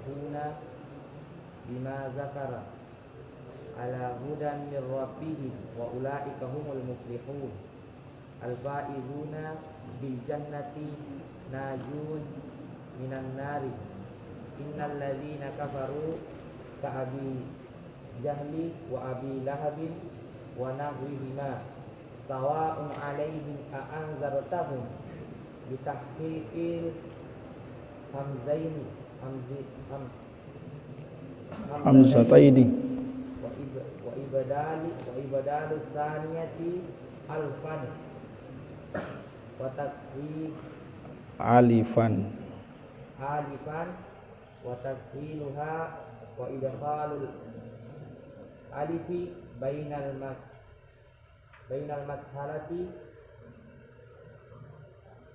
muflihuna bima zakara ala hudan min rabbihim wa ulaika humul muflihun al-faizuna bil jannati najun minan nari innal ladzina kafaru ka abi jahli wa abi lahabin wa nahwihima sawa'un 'alaihim a anzartahum bi tahqiqil hamzaini hamzataini wa ibadalu tsaniyati alfan wa tasrif alifan wa tashiluha wa idkhalul alifi bainal mashalati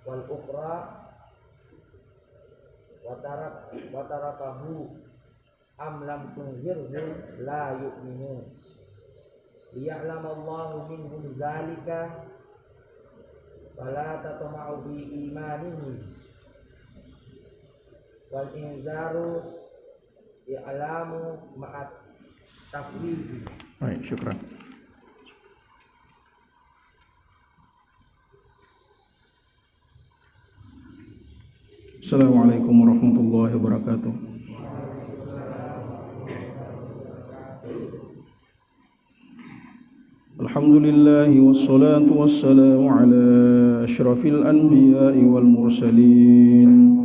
wal ukhra wa tarakahu am lam tunzirhu la yu'minun liya'lamallahu minhum zalika fala tatma'u bi imanihim wal inzaru ya'lamu ma'at tafwizi. Baik, syukran. Assalamualaikum warahmatullahi wabarakatuh. Alhamdulillah wassalatu wassalamu ala asyrafil anbiya'i wal mursalin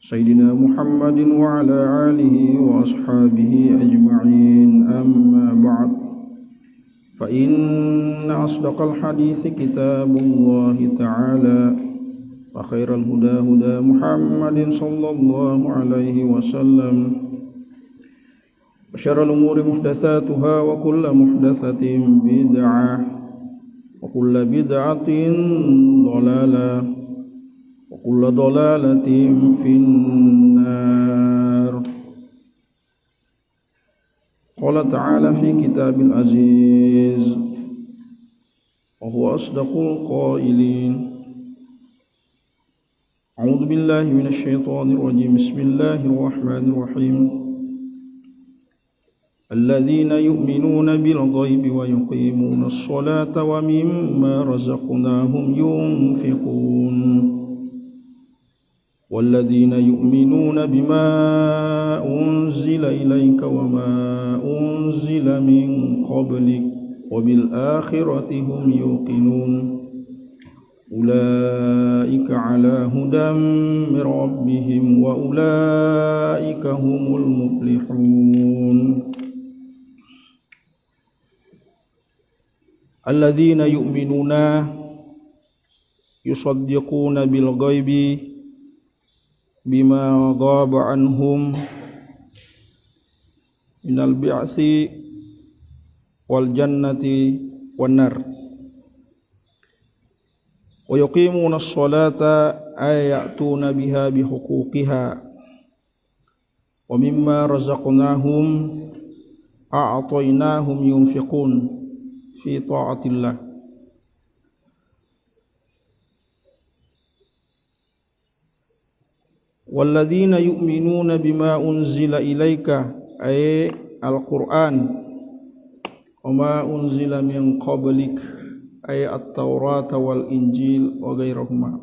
Sayyidina Muhammadin wa ala alihi wa ashabihi ajma'in amma ba'd fa inna asdaqal hadithi kitabullahi ta'ala wa khairal huda huda Muhammadin sallallahu alaihi wasallam wa syarrul umuri muhdatsatuha wa kullu muhdatsatin bid'ah wa kullu bid'atin dhalalah wa kullu dhalalatin finnar. Qala ta'ala fi kitabil aziz wa huwa asdaqul qailin. A'udzu billahi minasy syaithanir rajim. Bismillahir rahmanir rahim. Alladzina yu'minuna bil ghaibi wa yuqimunas sholata wa mimma razaqnahum yunfiqun. Walladzina yu'minuna bima unzila ilayka wa ma unzila min qablik wa bil akhirati hum yuqinun. Ulaika ala hudam min rabbihim wa ulaika humul muflihun. Alladzina yu'minuna yusaddiquna bil ghaibi bima ghaba anhum minal bi'tsi wal jannati wan nar wa yuqimuna as-salata ayatuna biha bihuquqiha wa mimma razaqnahum a'tainahum yunfiqun fi ta'atillah. Walladzina yu'minuna bima unzila ilaika ay al-Qur'an wa ma unzila min qablik ay at-Taurat wal Injil wa ghairahuma.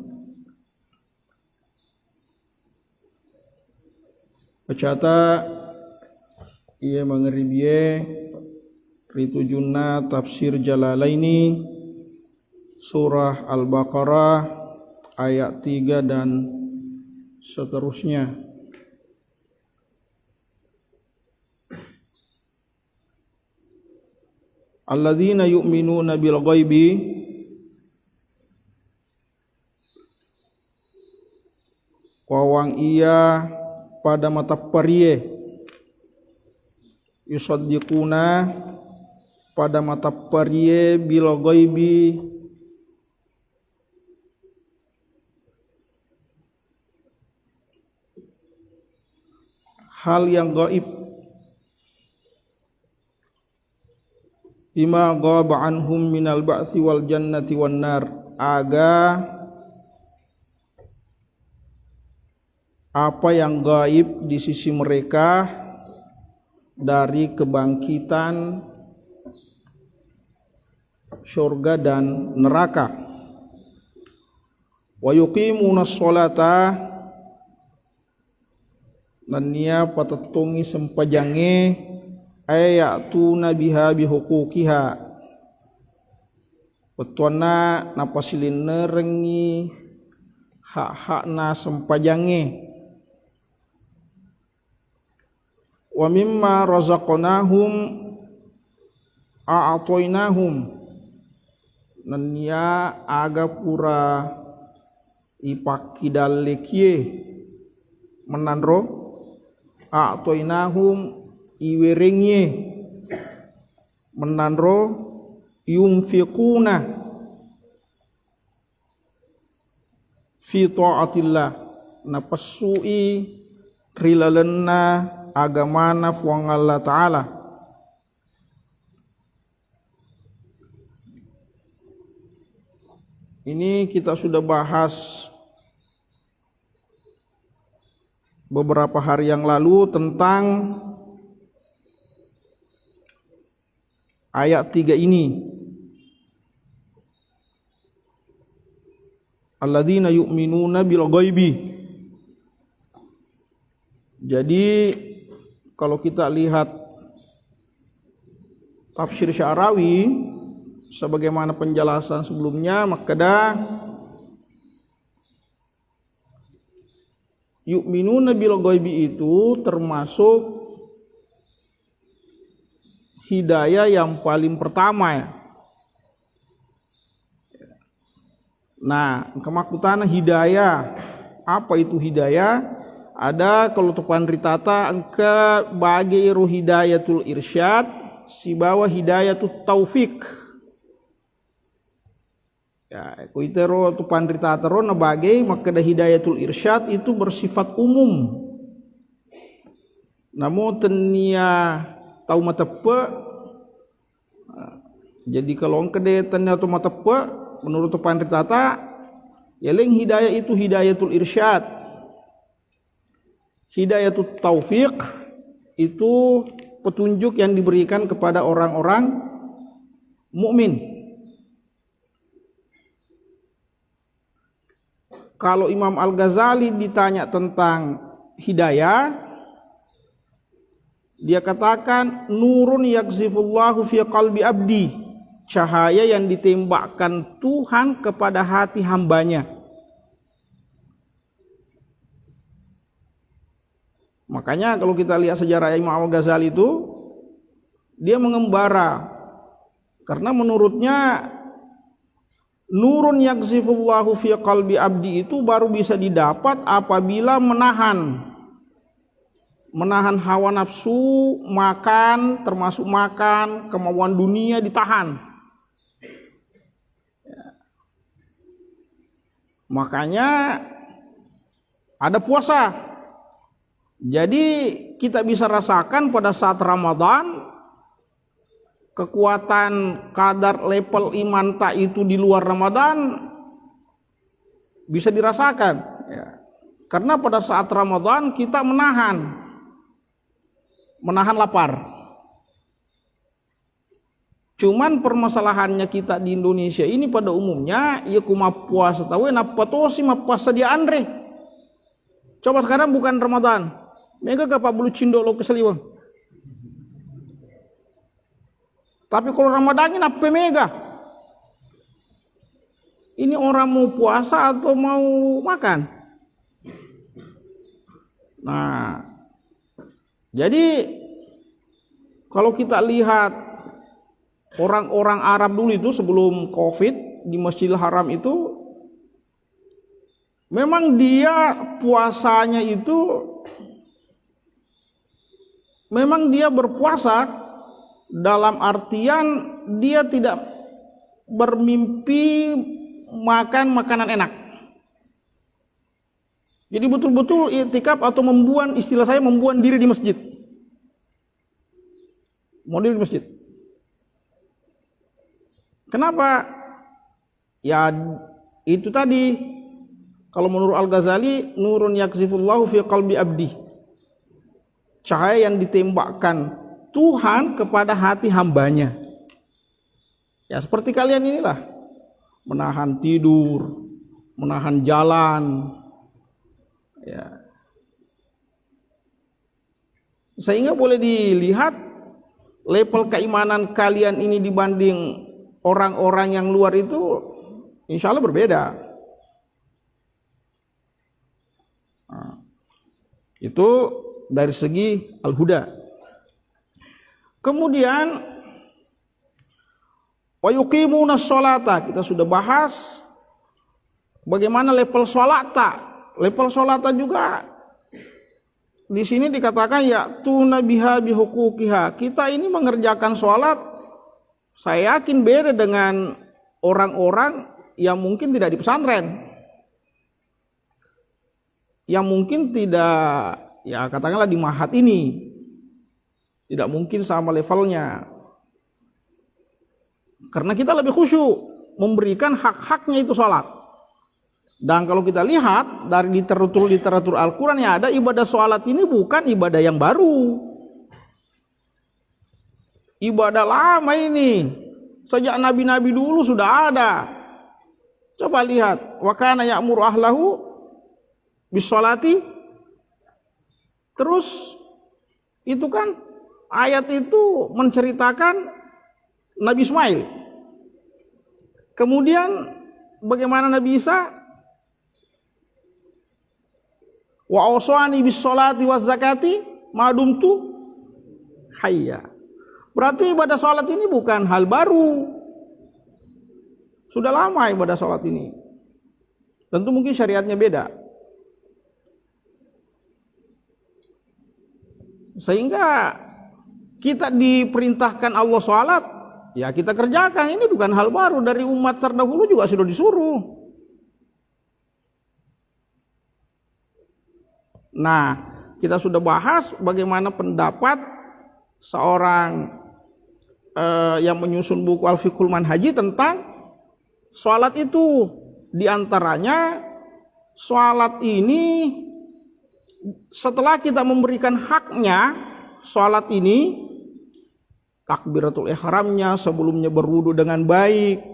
Bacata ia mengeribie ritujunna tafsir Jalalaini surah Al-Baqarah ayat 3 dan seterusnya. Alladzina yu'minuna bil ghaibi wawang ia pada mata parie yusaddiquna pada mata parie bil ghaibi hal yang gaib bima ghaba anhum minal ba'si wal jannati wan nar aga apa yang gaib di sisi mereka dari kebangkitan surga dan neraka. Wa yuqimunas sholata, dan ia patatungi sempajange ayatuna biha bihuquqiha, petuana napasilin nerengi hak-hakna sempajange. Wa mimma razaqnahum a'tainahum, dan ia aga pura ipakidalekie menandro a'tainahum iwerengye menandro yunfiquna fi ta'atillah, napasui rilalenna agamana fuang Allah Ta'ala. Ini kita sudah bahas beberapa hari yang lalu tentang ayat 3 ini. Alladzina yu'minuna bil ghaibi. Jadi kalau kita lihat tafsir Sya'rawi sebagaimana penjelasan sebelumnya, maka yu'minuna bil ghaibi itu termasuk hidayah yang paling pertama ya. Nah, kemakutana hidayah. Apa itu hidayah? Ada kalau tepan ritata angka bagi iru hidayatul irsyad, si bawah hidayatul taufik. Ya, kuitero tepan ritata ro na bagi maka dah hidayatul irsyad itu bersifat umum. Namun tenia tahu matepe. Jadi kalau engke de tenia tahu matepe menurut tepan ritata, yaling hidayah itu hidayatul irsyad. Hidayatul taufik itu petunjuk yang diberikan kepada orang-orang mukmin. Kalau Imam Al-Ghazali ditanya tentang hidayah, dia katakan nurun yakzifullahu fi qalbi abdi, cahaya yang ditembakkan Tuhan kepada hati hambanya. Makanya kalau kita lihat sejarah Imam Al-Ghazali itu, dia mengembara karena menurutnya nurun yakzifullahu fi qalbi abdi itu baru bisa didapat apabila menahan hawa nafsu, makan, termasuk makan, kemauan dunia ditahan. Makanya ada puasa. Jadi kita bisa rasakan pada saat Ramadan kekuatan kadar level iman tak itu di luar Ramadan bisa dirasakan ya. Karena pada saat Ramadan kita menahan lapar. Cuman permasalahannya kita di Indonesia ini pada umumnya ya kuma puasa tahu napa tosi puasa dia andre. Coba sekarang bukan Ramadan. Mega ke 40 cindolo keseliwang. Tapi kalau Ramadan ini apa mega? Ini orang mau puasa atau mau makan? Nah, jadi kalau kita lihat orang-orang Arab dulu itu sebelum Covid di Masjidil Haram itu, memang dia puasanya itu memang dia berpuasa dalam artian dia tidak bermimpi makan makanan enak. Jadi betul-betul i'tikaf atau membuang, istilah saya membuang diri di masjid. Mau diri di masjid. Kenapa? Ya itu tadi Kalau menurut Al-Ghazali, nurun yaksifullahu fi qalbi abdi. Cahaya yang ditembakkan Tuhan kepada hati hambanya. Ya seperti kalian inilah. Menahan tidur, menahan jalan. Ya. Sehingga boleh dilihat level keimanan kalian ini dibanding orang-orang yang luar itu insya Allah berbeda. Nah, itu dari segi al-huda. Kemudian wa yuqimuna sholata, kita sudah bahas bagaimana level sholata. Level sholata juga di sini dikatakan ya tuna biha bihuquqiha. Kita ini mengerjakan sholat, saya yakin beda dengan orang-orang yang mungkin tidak di pesantren, yang mungkin tidak, ya katakanlah di mahat ini, tidak mungkin sama levelnya. Karena kita lebih khusyuk memberikan hak-haknya itu sholat. Dan kalau kita lihat dari literatur Al-Quran yang ada, ibadah sholat ini bukan ibadah yang baru. Ibadah lama ini. Sejak nabi-nabi dulu sudah ada. Coba lihat. Wa kana ya'muru ahlahu bis-sholati. Terus itu kan ayat itu menceritakan Nabi Ismail. Kemudian bagaimana Nabi Isa? Wa awsani bis sholati waz zakati ma dumtu hayya. Berarti ibadah salat ini bukan hal baru. Sudah lama ibadah salat ini. Tentu mungkin syariatnya beda. Sehingga kita diperintahkan Allah salat, ya kita kerjakan. Ini bukan hal baru, dari umat terdahulu juga sudah disuruh. Nah, kita sudah bahas bagaimana pendapat seorang yang menyusun buku Al-Fiqhul Manhaji tentang sholat itu. Di antaranya, sholat ini setelah kita memberikan haknya, sholat ini takbiratul ihramnya, sebelumnya berwudu dengan baik,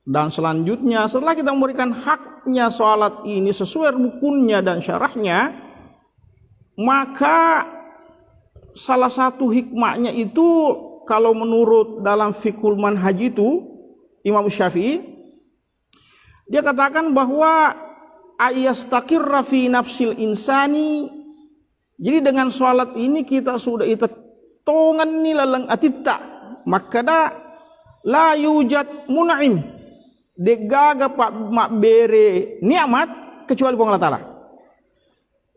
dan selanjutnya setelah kita memberikan haknya sholat ini sesuai rukunnya dan syarahnya, maka salah satu hikmahnya itu kalau menurut dalam Fiqhul Manhaj itu Imam Syafi'i, dia katakan bahwa ayastaqirra fi nafsil insani. Jadi dengan sholat ini kita sudah itu tongan nilalang atitta makada la yujad mun'im, degaga pak mak bere nikmat kecuali Allah Ta'ala.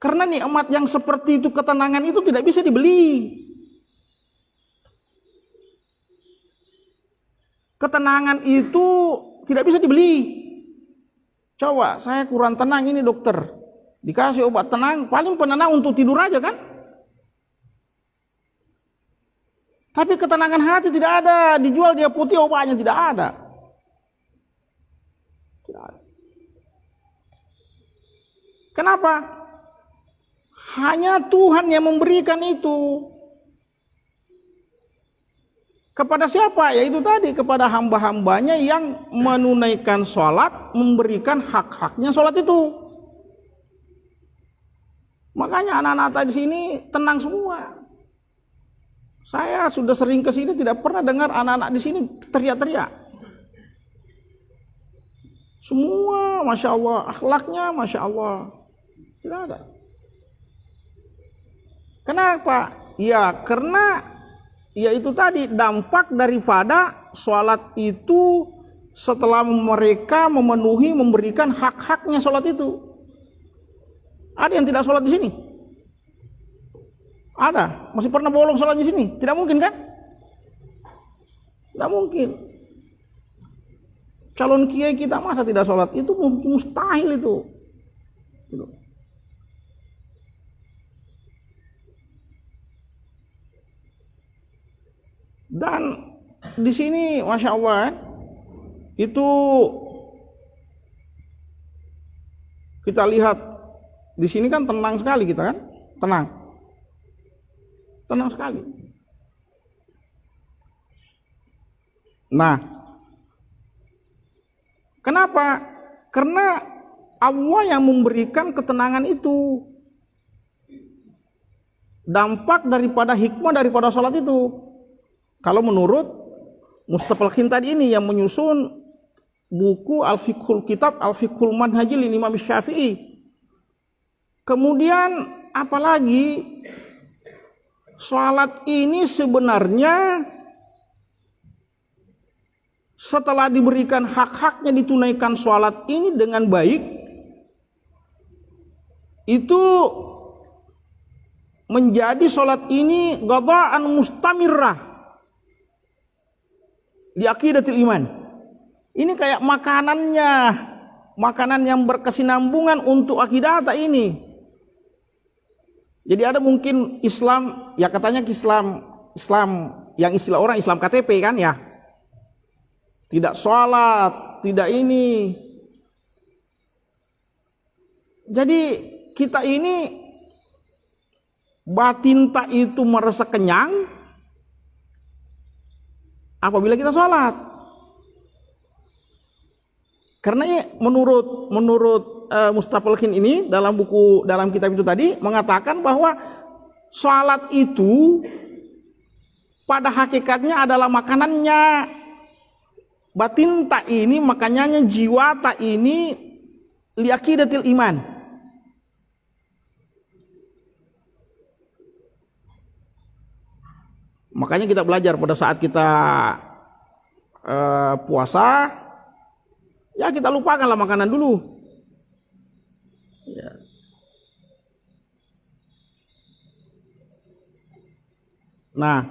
Karena nikmat yang seperti itu, ketenangan itu tidak bisa dibeli. Ketenangan itu tidak bisa dibeli. Coba saya kurang tenang ini dokter, dikasih obat tenang, paling penenang untuk tidur aja kan. Tapi ketenangan hati tidak ada, dijual dia putih obatnya tidak ada. Kenapa? Hanya Tuhan yang memberikan itu. Kepada siapa? Yaitu tadi kepada hamba-hambanya yang menunaikan sholat, memberikan hak-haknya sholat itu. Makanya anak-anak tadi sini tenang semua. Saya sudah sering ke sini tidak pernah dengar anak-anak di sini teriak-teriak. Semua Masya Allah, akhlaknya Masya Allah. Tidak ada. Kenapa? Ya karena ya itu tadi dampak daripada sholat itu setelah mereka memenuhi, memberikan hak-haknya sholat itu. Ada yang tidak sholat di sini? Ada? Masih pernah bolong sholat di sini? Tidak mungkin kan? Tidak mungkin. Calon kiai kita masa tidak sholat? Itu mustahil itu. Gitu. Dan di sini Masya Allah itu Kita lihat di sini kan tenang sekali kita kan? Tenang sekali. Nah, kenapa? Karena Allah yang memberikan ketenangan itu. Dampak daripada hikmah daripada sholat itu. Kalau menurut Mustafal Khin tadi ini yang menyusun buku kitab Al-Fiqhul Manhajil Imam Syafi'i. Kemudian apalagi sholat ini sebenarnya setelah diberikan hak-haknya ditunaikan sholat ini dengan baik, itu menjadi sholat ini qada'an mustamirrah di aqidatil iman. Ini kayak makanan yang berkesinambungan untuk akidah ini. Jadi ada mungkin Islam, ya katanya Islam yang istilah orang Islam KTP kan ya. Tidak sholat, tidak ini. Jadi kita ini batin tak itu merasa kenyang apabila kita sholat. Karena menurut Mustafal Khin ini dalam kitab itu tadi mengatakan bahwa sholat itu pada hakikatnya adalah makanannya. Batin tak ini makanannya, jiwa tak ini liaqidatil iman. Makanya kita belajar pada saat kita puasa, ya kita lupakanlah makanan dulu. Ya. Nah,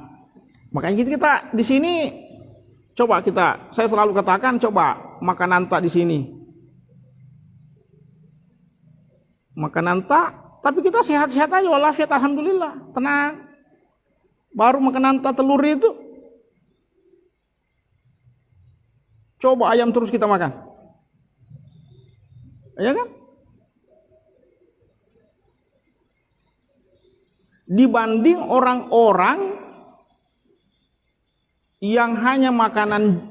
makanya kita di sini coba saya selalu katakan coba makan tak di sini. Makan tak, tapi kita sehat-sehat aja walafiat alhamdulillah, tenang. Baru makan telur itu, coba ayam terus kita makan, ya kan? Dibanding orang-orang yang hanya makanan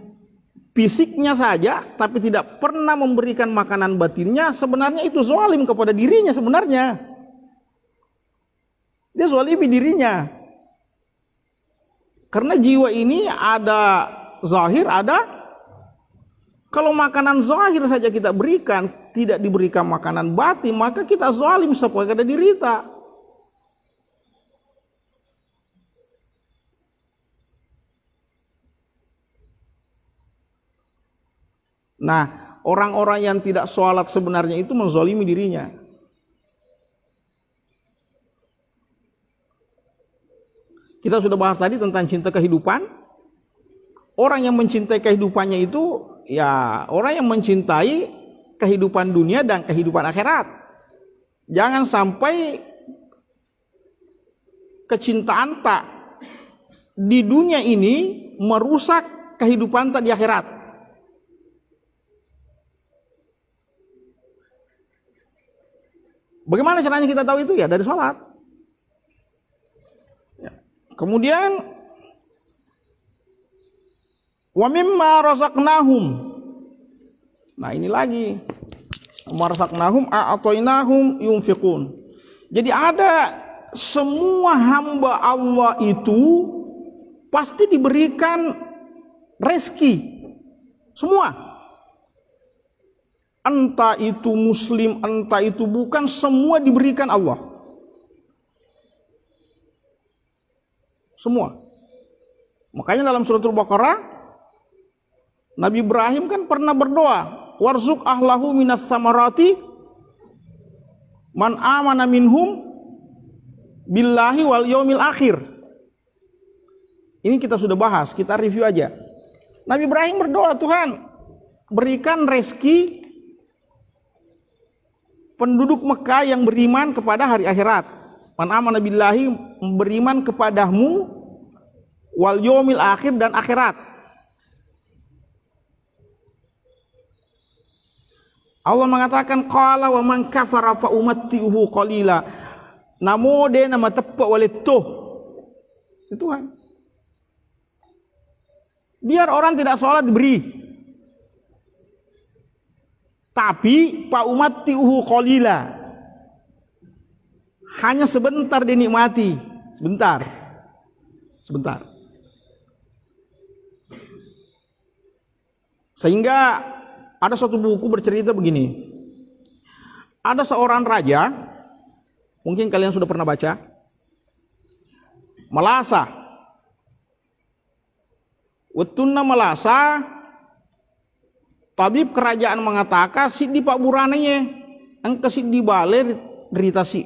fisiknya saja, tapi tidak pernah memberikan makanan batinnya, sebenarnya itu zalim kepada dirinya sebenarnya. Dia zalimi dirinya. Karena jiwa ini ada zahir, ada. Kalau makanan zahir saja kita berikan, tidak diberikan makanan batin, maka kita zalim supaya kada dirita. Nah, orang-orang yang tidak sholat sebenarnya itu menzalimi dirinya. Kita sudah bahas tadi tentang cinta kehidupan. Orang yang mencintai kehidupannya itu ya orang yang mencintai kehidupan dunia dan kehidupan akhirat. Jangan sampai kecintaan tak di dunia ini merusak kehidupan tak di akhirat. Bagaimana caranya kita tahu itu? Ya dari sholat. Kemudian wa mimma razaqnahum. Nah, ini lagi. Wa razaqnahum a'tainahum yunfiqun. Jadi ada semua hamba Allah itu pasti diberikan rezeki. Semua. Entah itu muslim, entah itu bukan, semua diberikan Allah. Semua. Makanya dalam surat Al-Baqarah Nabi Ibrahim kan pernah berdoa, warzuq ahlahu minas samarati man amana minhum billahi wal yaumil akhir. Ini kita sudah bahas, kita review aja. Nabi Ibrahim berdoa, Tuhan berikan rezeki penduduk Mekah yang beriman kepada hari akhirat. Man amana billahi, beriman kepadamu, wal yaumil akhir, dan akhirat. Allah mengatakan qala wa man kafara fa umatti'uhu qalila. Namo de nama tepat oleh tuh. Itu Tuhan. Biar orang tidak sholat diberi. Tapi fa umatti'uhu qalila. Hanya sebentar dinikmati, sebentar. Sehingga ada suatu buku bercerita begini. Ada seorang raja, mungkin kalian sudah pernah baca, Malasa. Wetuna Malasa, tabib kerajaan mengatakan sidi pak burananya, engke sidi bale derita si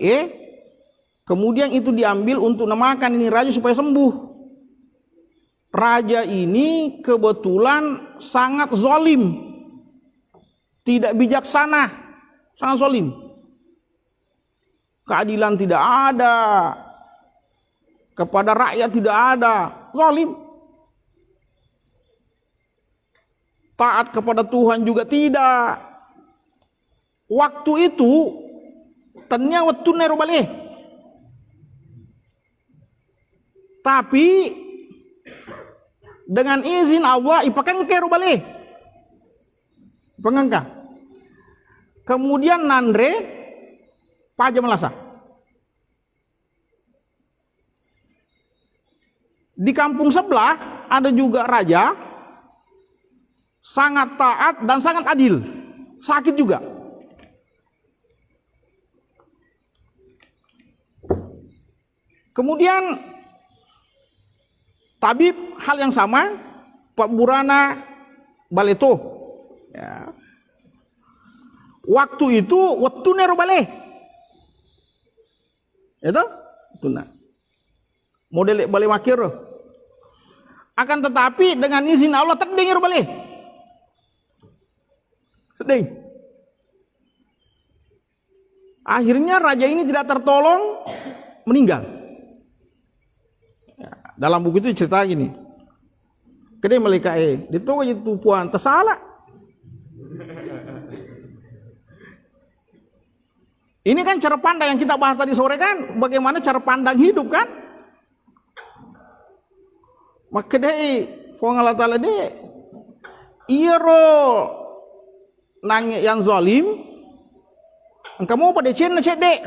kemudian itu diambil untuk namakan ini raja supaya sembuh. Raja ini kebetulan sangat zalim, tidak bijaksana, sangat zalim. Keadilan tidak ada, kepada rakyat tidak ada, zalim. Taat kepada Tuhan juga tidak. Waktu itu tanya waktu nero balik. Tapi dengan izin Allah ipakan kero balik. Pengangka. Kemudian Nandre Paja Malasa. Di kampung sebelah ada juga raja sangat taat dan sangat adil. Sakit juga. Kemudian tabib hal yang sama, Pak Burana Baleto. Ya. Waktu itu waktu nero bale. Itu tuna. Model bale wakir. Akan tetapi dengan izin Allah tak dengar bale. Sedih. Akhirnya raja ini tidak tertolong, meninggal. Dalam buku itu cerita gini. Kedai mereka itu aja tupuan tersalah. Ini kan cara pandang yang kita bahas tadi sore kan, bagaimana cara pandang hidup kan? Maka deh, Allah Taala deh, iro nangis yang zalim, engkau mau pada cina cedek.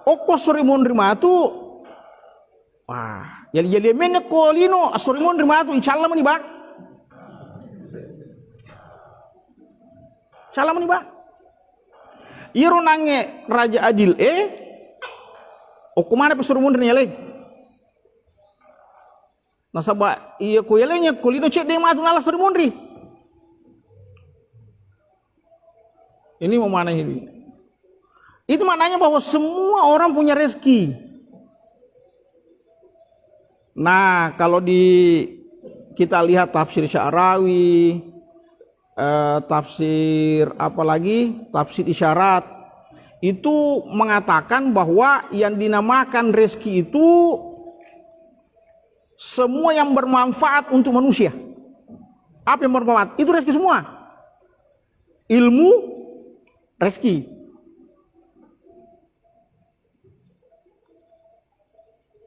Oko sore mondrima tu. Wah, jadi menek kolino asorimon rimatu insyaallah mani bak. Insyaallah mani bak. Iro nange raja adil okumana pesurumon rinyale. Nasaba iya ko yelenya kolino cek de matu nala sorimon ri. Ini mau mana ini? Itu maknanya bahwa semua orang punya rezeki. Nah, kalau kita lihat tafsir Sya'rawi, tafsir apalagi tafsir isyarat, itu mengatakan bahwa yang dinamakan rezeki itu semua yang bermanfaat untuk manusia. Apa yang bermanfaat? Itu rezeki semua. Ilmu, rezeki.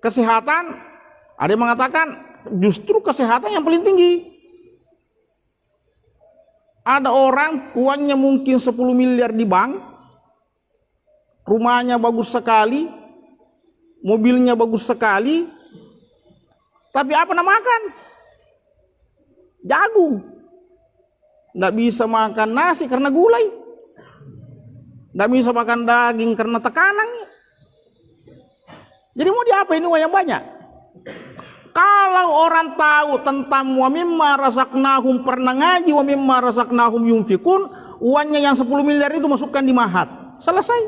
Kesehatan, ada yang mengatakan justru kesehatan yang paling tinggi. Ada orang uangnya mungkin 10 miliar di bank, rumahnya bagus sekali, mobilnya bagus sekali, tapi apa nak makan? Jagung. Nggak bisa makan nasi karena gulai. Nggak bisa makan daging karena tekanan. Jadi mau diapain uang yang banyak? Kalau orang tahu tentang wa mimma razaqnahum, pernah ngaji wa mimma razaqnahum yunfikun, uangnya yang 10 miliar itu masukkan di mahat. Selesai.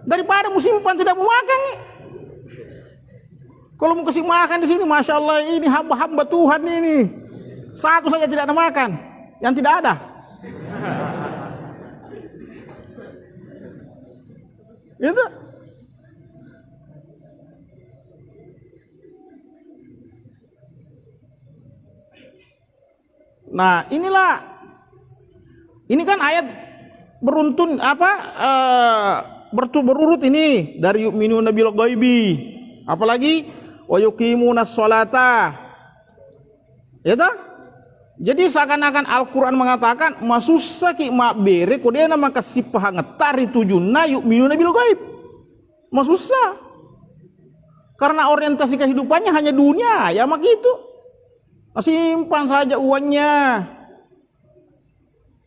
Daripada musimpan tidak mau makan. Kalau mau kasih makan di sini, masya Allah, ini hamba-hamba Tuhan ini. Satu saja tidak ada makan, yang tidak ada. Itu. Nah, ini kan ayat beruntun berurut ini dari yu'minuna bil ghaibi. Apalagi wa yuqimunas sholata. Ya toh? Jadi seakan-akan Al-Qur'an mengatakan masussa ki mak bere kodena maka sipah ngetari tujuna yu'minuna bil ghaib. Masussa. Karena orientasi kehidupannya hanya dunia, ya mak itu. Simpan saja uangnya.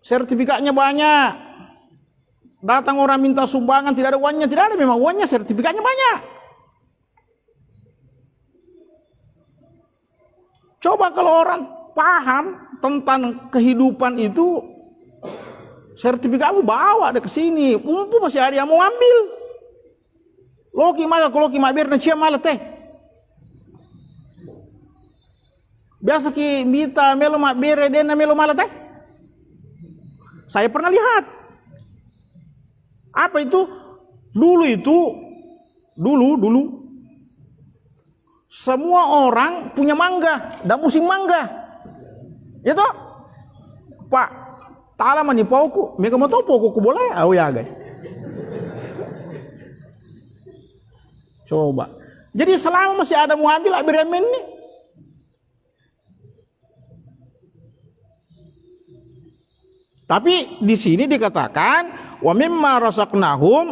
Sertifikatnya banyak. Datang orang minta sumbangan tidak ada uangnya, tidak ada, memang uangnya, sertifikatnya banyak. Coba kalau orang paham tentang kehidupan itu, sertifikatmu bawa ada ke sini, umpu masih ada yang mau ambil. Loki maga kalau ki mabir na cia malah teh. Biasa ki mita melo mabere den na melo malah teh. Saya pernah lihat. Apa itu? Dulu semua orang punya mangga dan musim mangga. Itu Pak tala mani pauku, mega mau pauku ku boleh au ya guys. Coba. Jadi selama masih ada mau ambil abiremen nih. Tapi di sini dikatakan wa mimma razaqnahum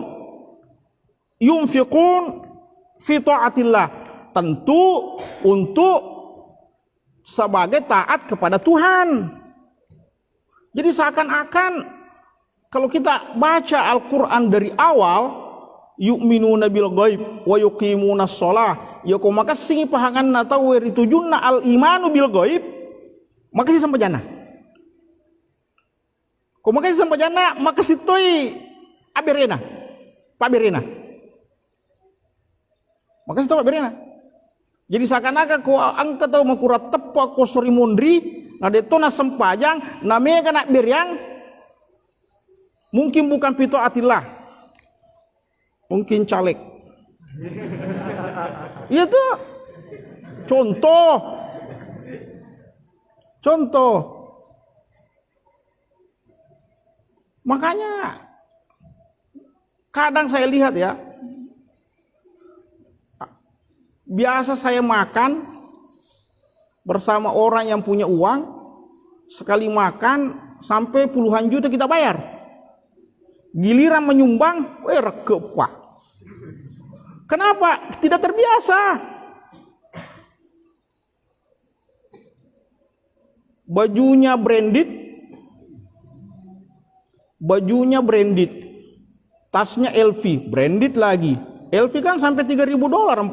yunfiqun fi taatillah. Tentu untuk sebagai taat kepada Tuhan. Jadi seakan-akan kalau kita baca Al-Qur'an dari awal yu'minuna bil ghaib wa yuqimunas shalah ya ko maka sing pahangan na tahu ritujunna al imanu bil ghaib maka si sampajana. Ko maka si sampajana maka sitoi aberena. Pak berena. Maka sitoi berena. Jadi seakan-akan ko angka tahu makurat tepa ko sori mundri na detona sempajang na mega nak beryang mungkin bukan pito atillah. Mungkin caleg. Itu contoh. Makanya kadang saya lihat ya, biasa saya makan bersama orang yang punya uang, sekali makan sampai puluhan juta kita bayar. Giliran menyumbang, regep Pak. Kenapa? Tidak terbiasa. Bajunya branded, tasnya LV, branded lagi. LV kan sampai $3.000, $4.000,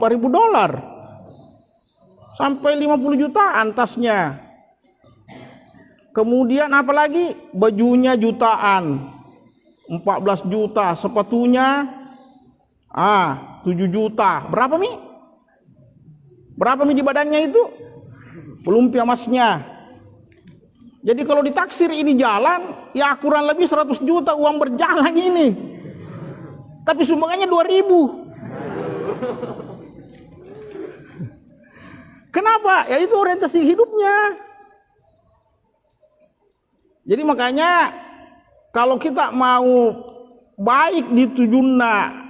sampai 50 jutaan tasnya. Kemudian apalagi bajunya jutaan, 14 juta, sepatunya 7 juta. Berapa Mi? Berapa Mi di badannya itu? Belum emasnya. Jadi kalau ditaksir ini jalan, ya kurang lebih 100 juta uang berjalan ini. Tapi sumbangannya 2.000. Kenapa? Ya itu orientasi hidupnya. Jadi makanya kalau kita mau baik di tujunna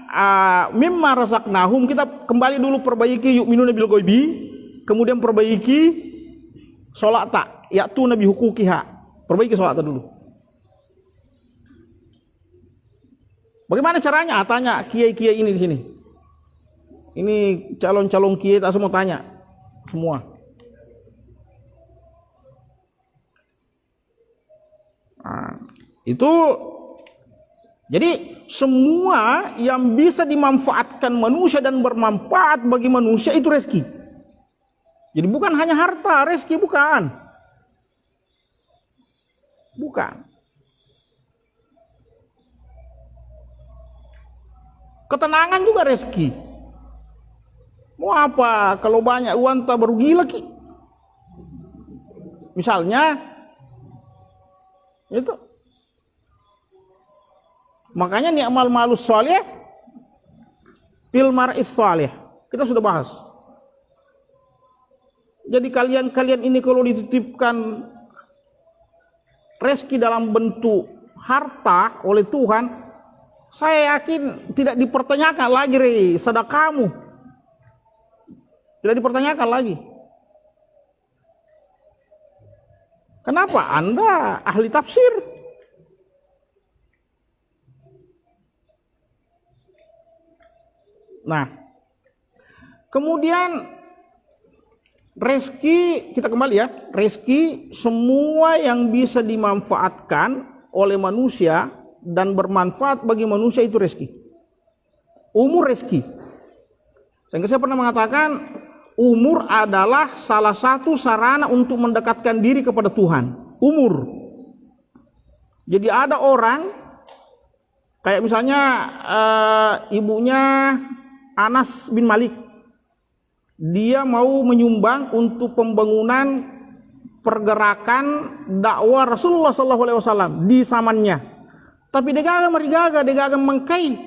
mimma razaqnahum, kita kembali dulu perbaiki yu'minuna bil ghaibi, kemudian perbaiki sholata, yaitu nabi hukukiha. Perbaiki sholata dulu. Bagaimana caranya? Tanya kiai-kiai ini di sini. Ini calon-calon kiai tak semua tanya. Semua. Nah, itu jadi semua yang bisa dimanfaatkan manusia dan bermanfaat bagi manusia itu rezeki. Jadi bukan hanya harta, rezeki bukan. Bukan. Ketenangan juga rezeki. Mau apa? Kalau banyak uang tak berugi lagi. Misalnya itu. Makanya ni'mal malus sholih fil mar'is sholih. Kita sudah bahas. Jadi kalian ini kalau dititipkan rezeki dalam bentuk harta oleh Tuhan, saya yakin tidak dipertanyakan lagi sedekahmu. Tidak dipertanyakan lagi. Kenapa? Anda ahli tafsir. Nah, kemudian rezeki, kita kembali ya, rezeki semua yang bisa dimanfaatkan oleh manusia dan bermanfaat bagi manusia itu rezeki. Umur rezeki. Sehingga saya pernah mengatakan umur adalah salah satu sarana untuk mendekatkan diri kepada Tuhan. Umur. Jadi ada orang kayak misalnya ibunya Anas bin Malik, dia mau menyumbang untuk pembangunan pergerakan dakwah Rasulullah SAW di zamannya. Tapi dia gagah mengkai,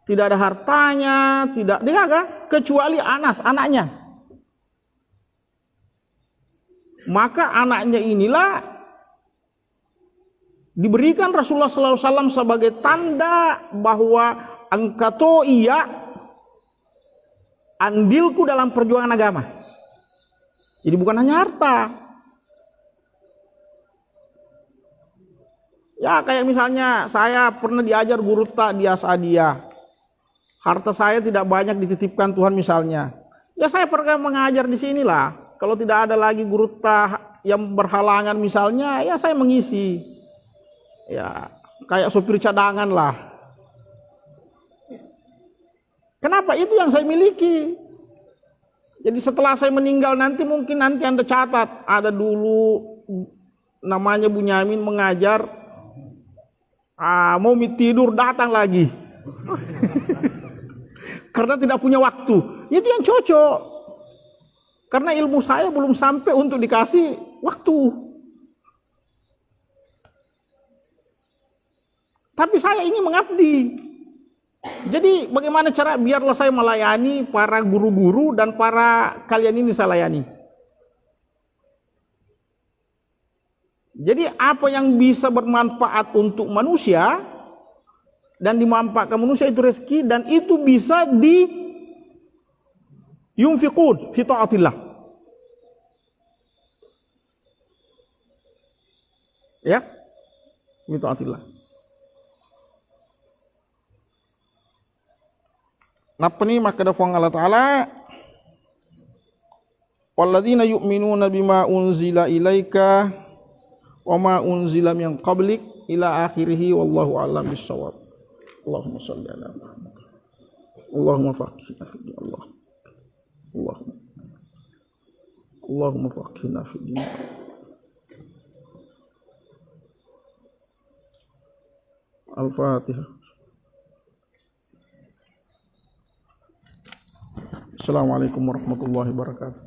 tidak ada hartanya, tidak dia gagah, kecuali Anas anaknya. Maka anaknya inilah diberikan Rasulullah SAW sebagai tanda bahwa engkau iya andilku dalam perjuangan agama. Jadi bukan hanya harta. Ya kayak misalnya saya pernah diajar guru tak di Asadiyah. Harta saya tidak banyak dititipkan Tuhan misalnya. Ya saya pernah mengajar di sinilah. Kalau tidak ada lagi guru tak yang berhalangan misalnya, ya saya mengisi. Ya kayak sopir cadangan lah. Kenapa? Itu yang saya miliki. Jadi setelah saya meninggal nanti mungkin nanti Anda catat, ada dulu namanya Bunyamin mengajar, mau tidur datang lagi. Karena tidak punya waktu. Itu yang cocok. Karena ilmu saya belum sampai untuk dikasih waktu. Tapi saya ingin mengabdi. Jadi bagaimana cara biarlah saya melayani para guru-guru dan para kalian ini saya layani. Jadi apa yang bisa bermanfaat untuk manusia dan dimanfaatkan manusia itu rezeki, dan itu bisa di yunfiqun fi ta'atillah. Ya, fi ta'atillah. Napa ni maka dafang Allah Ta'ala walladzina yu'minuna bima unzila ilaika wa ma unzila min qablik ila akhirih wallahu a'lam bissawab. Allahumma shalli ala Muhammad. Allahumma faqihna fi din Allah. Allahumma faqihna fi din. Al-Fatihah. Assalamualaikum warahmatullahi wabarakatuh.